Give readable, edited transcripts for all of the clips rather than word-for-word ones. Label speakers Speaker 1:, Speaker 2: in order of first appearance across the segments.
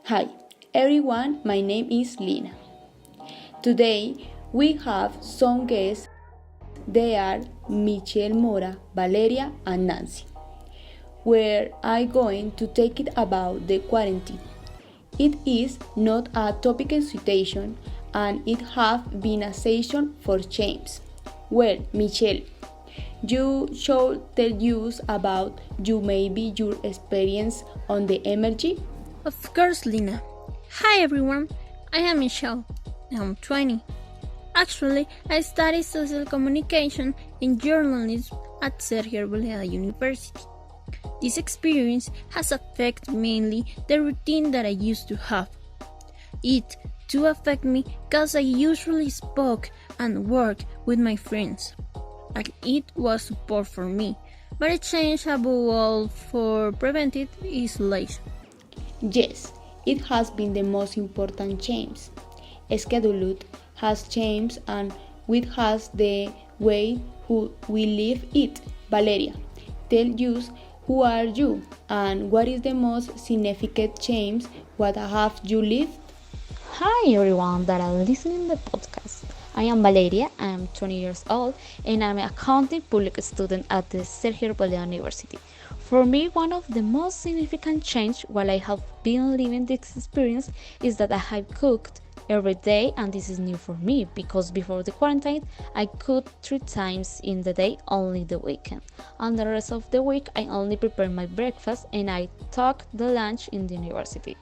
Speaker 1: Hi, everyone, my name is Lina. Today we have some guests. They are Michelle Mora, Valeria, and Nancy. Where I'm going to take it about the quarantine. It is not a topical situation and it have been a session for change. Well, Michelle, you should tell us about maybe your experience on the emergency.
Speaker 2: Of course, Lina. Hi everyone, I am Michelle. I'm 20. Actually, I study social communication and journalism at Sergio Boleda University. This experience has affected mainly the routine that I used to have. It too affected me because I usually spoke and worked with my friends, and it was support for me, but a change above all for preventive isolation.
Speaker 1: Yes, it has been the most important change. Schedule has changed and with has the way who we live it. Valeria, tell us who are you and what is the most significant change what have you lived?
Speaker 3: Hi everyone that are listening to the podcast. I am Valeria, I am 20 years old and I'm an accounting public student at the Sergio Boleda University. For me, one of the most significant change while I have been living this experience is that I have cooked every day, and this is new for me because before the quarantine I cooked 3 times in the day, only the weekend, and the rest of the week I only prepare my breakfast and I took the lunch in the university.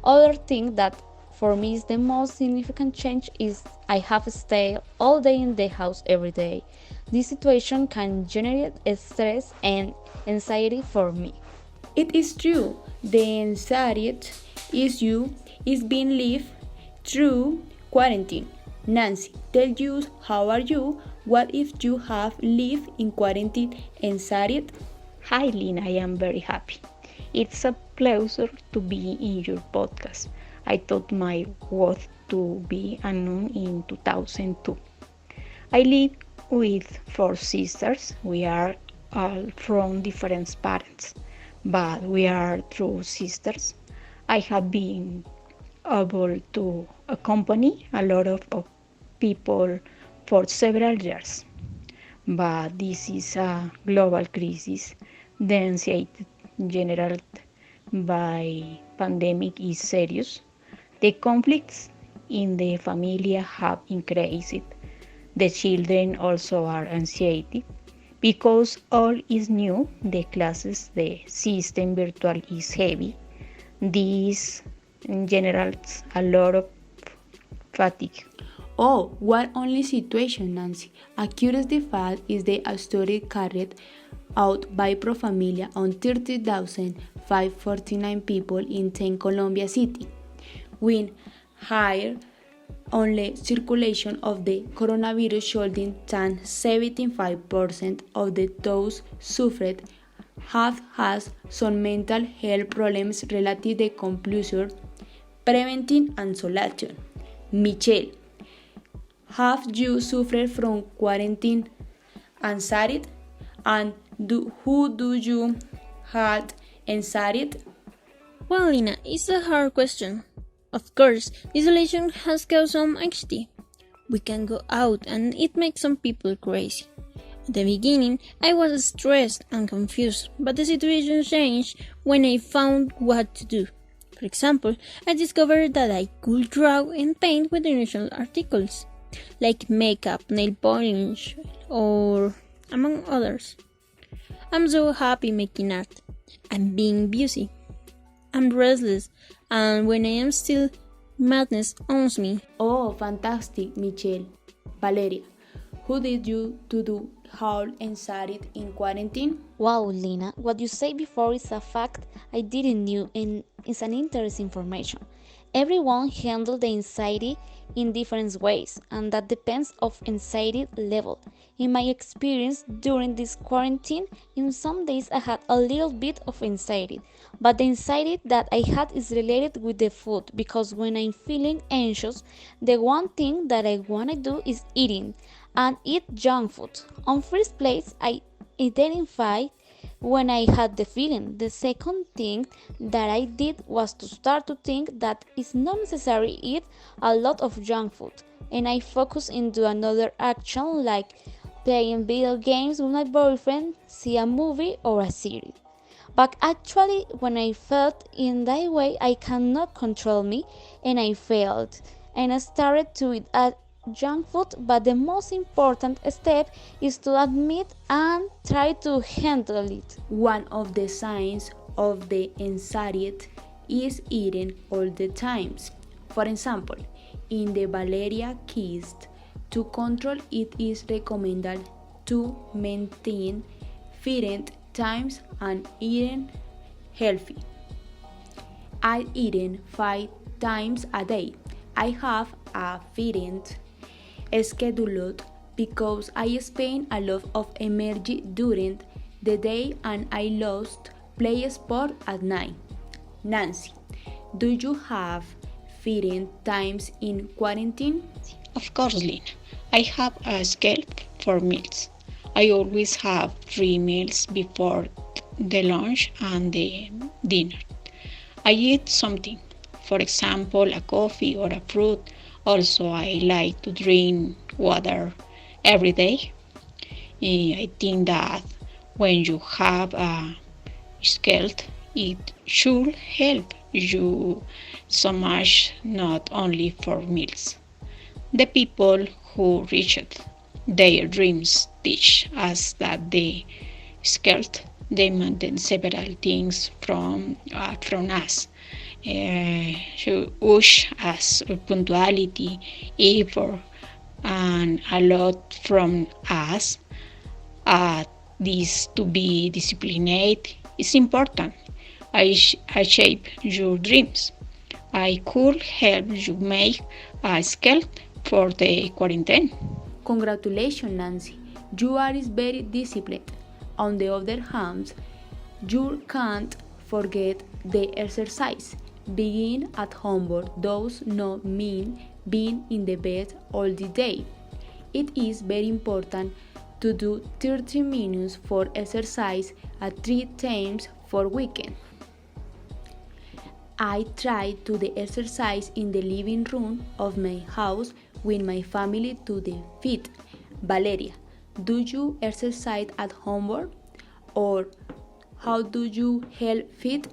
Speaker 3: Other thing that for me is the most significant change is I have stayed all day in the house every day. This situation can generate stress and anxiety for me.
Speaker 1: It is true, the anxiety issue is being lived through quarantine. Nancy, tell us how are you? What if you have lived in quarantine anxiety?
Speaker 4: Hi Lina, I am very happy. It's a pleasure to be in your podcast. I thought my worth to be unknown in 2002. I live with 4 sisters. We are all from different parents, but we are true sisters. I have been able to accompany a lot of people for several years, but this is a global crisis. The anxiety generated by pandemic is serious. The conflicts in the family have increased. The children also are anxiety because all is new. The classes, the system virtual is heavy. This generates a lot of fatigue.
Speaker 1: Oh, what only situation, Nancy. A curious fact is the story carried out by Pro Familia on 30,549 people in 10 Colombia City. When higher only circulation of the coronavirus showing than 75% of those suffered have had some mental health problems related to compulsion, preventing and isolation. Michelle, have you suffered from quarantine anxiety? And who do you have anxiety?
Speaker 2: Well, Lina, it's a hard question. Of course, isolation has caused some anxiety. We can go out and it makes some people crazy. At the beginning, I was stressed and confused, but the situation changed when I found what to do. For example, I discovered that I could draw and paint with unusual articles, like makeup, nail polish, or among others. I'm so happy making art. I'm being busy. I'm restless, and when I am still, madness owns me.
Speaker 1: Oh, fantastic, Michelle. Valeria, who did you to do how anxiety in quarantine?
Speaker 3: Wow, Lina, what you said before is a fact I didn't knew and is an interesting information. Everyone handles the anxiety in different ways, and that depends of anxiety level. In my experience during this quarantine, in some days I had a little bit of anxiety, but the anxiety that I had is related with the food because when I'm feeling anxious, the one thing that I want to do is eating and eat junk food. On first place, I identified when I had the feeling. The second thing that I did was to start to think that it's not necessary to eat a lot of junk food, and I focus into another action like playing video games with my boyfriend, see a movie or a series. But actually, when I felt in that way, I cannot control me, and I failed. And I started to eat junk food, but the most important step is to admit and try to handle it.
Speaker 1: One of the signs of the anxiety is eating all the times. For example, in the Valeria case, to control it is recommended to maintain feeding times and eating healthy. I eat 5 times a day. I have a feeding scheduled because I spend a lot of energy during the day and I lost play sport at night. Nancy, do you have feeding times in quarantine?
Speaker 4: Of course, Lynn. I have a schedule for meals. I always have 3 meals before the lunch and the dinner. I eat something, for example, a coffee or a fruit. Also, I like to drink water every day. I think that when you have a schedule, it should help you so much, not only for meals. The people who reached their dreams teach us that the skilled demand several things from us. Push us punctuality, effort, and a lot from us. This to be disciplined is important. I shape your dreams. I could help you make a schedule for the quarantine.
Speaker 1: Congratulations, Nancy. You are very disciplined. On the other hand, you can't forget the exercise. Being at home does not mean being in the bed all the day. It is very important to do 30 minutes for exercise at 3 times for weekend. I try to do the exercise in the living room of my house with my family to the fit. Valeria, do you exercise at home or how do you help fit?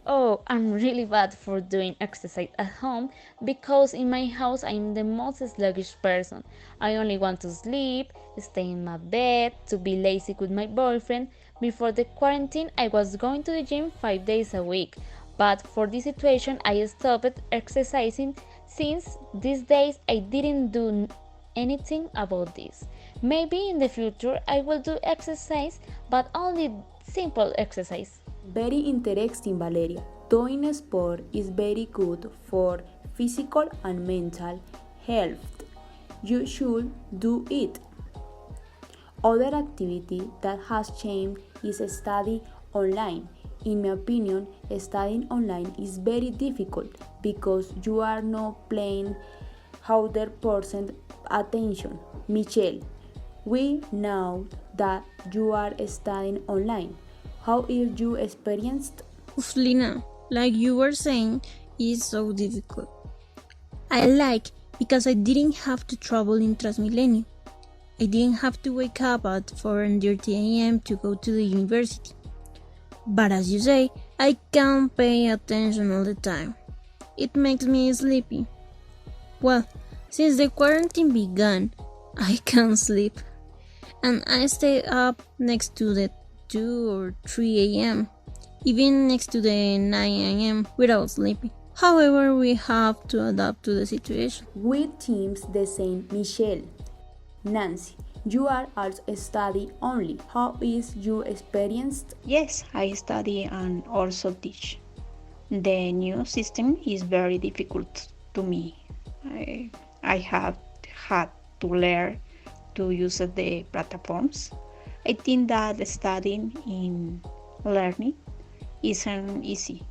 Speaker 3: Oh, I'm really bad for doing exercise at home because in my house I'm the most sluggish person. I only want to sleep, stay in my bed, to be lazy with my boyfriend. Before the quarantine, I was going to the gym 5 days a week, but for this situation, I stopped exercising since these days I didn't do anything about this. Maybe in the future I will do exercise, but only simple exercise.
Speaker 1: Very interesting, Valeria. Doing sport is very good for physical and mental health. You should do it. Other activity that has changed is study online. In my opinion, studying online is very difficult because you are not paying 100% attention. Michelle, we know that you are studying online. How is your experience?
Speaker 2: Lina, like you were saying, is so difficult. I like because I didn't have to travel in Transmilenio. I didn't have to wake up at 4:30 a.m. to go to the university. But as you say, I can't pay attention all the time. It makes me sleepy. Well, since the quarantine began, I can't sleep. And I stay up next to the 2 or 3 a.m., even next to the 9 a.m. without sleeping. However, we have to adapt to the situation.
Speaker 1: We teams the same, Michelle. Nancy, you are also study only. How is your experience?
Speaker 4: Yes, I study and also teach. The new system is very difficult to me. I have had to learn to use the platforms. I think that studying in learning isn't easy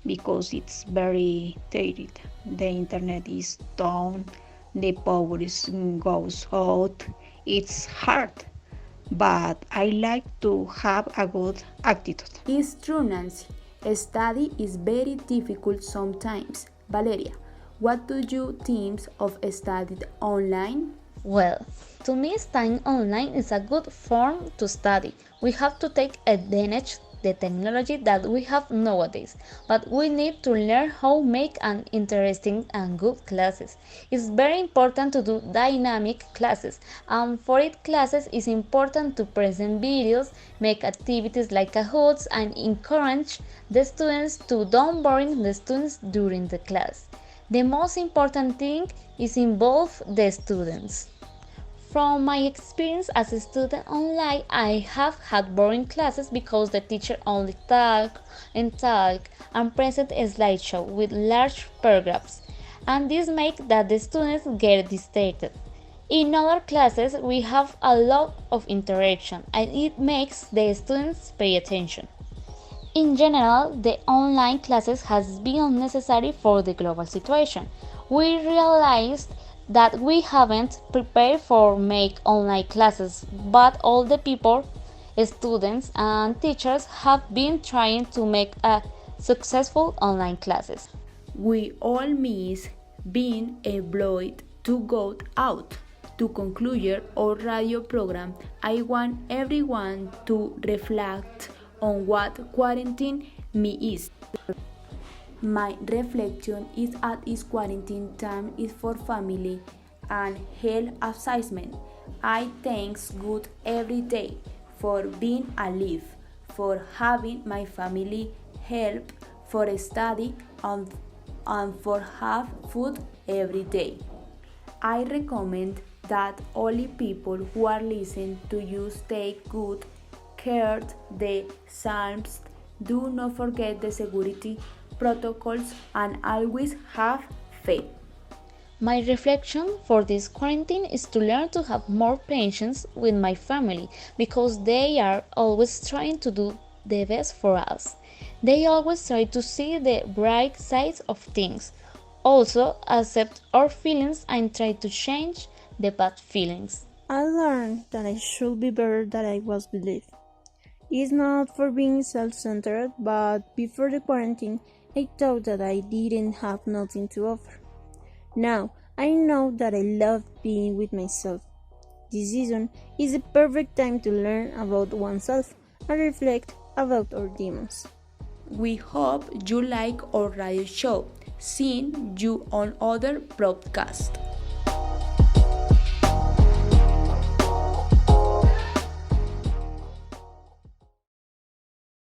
Speaker 4: because it's very dated. The internet is down, the power goes out. It's hard. but I like to have a good attitude.
Speaker 1: It's true, Nancy. Study is very difficult sometimes. Valeria, what do you think of studying online?
Speaker 3: Well, to me, studying online is a good form to study. We have to take advantage the technology that we have nowadays, but we need to learn how to make an interesting and good classes. It's very important to do dynamic classes, and for it classes is important to present videos, make activities like Kahoots, and encourage the students to don't boring the students during the class. The most important thing is involve the students. From my experience as a student online, I have had boring classes because the teacher only talk and present a slideshow with large paragraphs, and this makes that the students get distracted. In other classes, we have a lot of interaction, and it makes the students pay attention. In general, the online classes has been necessary for the global situation. We realized that we haven't prepared for make online classes, but all the people, students and teachers have been trying to make a successful online classes.
Speaker 1: We all miss being able to go out. To conclude our radio program, I want everyone to reflect on what quarantine is. My reflection is at this quarantine time is for family and health assessment. I thanks God every day for being alive, for having my family help, for study and for have food every day. I recommend that only people who are listening to you take good care the psalms. Do not forget the security protocols and always have faith.
Speaker 3: My reflection for this quarantine is to learn to have more patience with my family because they are always trying to do the best for us. They always try to see the bright sides of things. Also, accept our feelings and try to change the bad feelings.
Speaker 2: I learned that I should be better than I was believed. It's not for being self-centered, but before the quarantine, I thought that I didn't have nothing to offer. Now, I know that I love being with myself. This season is the perfect time to learn about oneself and reflect about our demons.
Speaker 1: We hope you like our radio show. See you on other broadcast.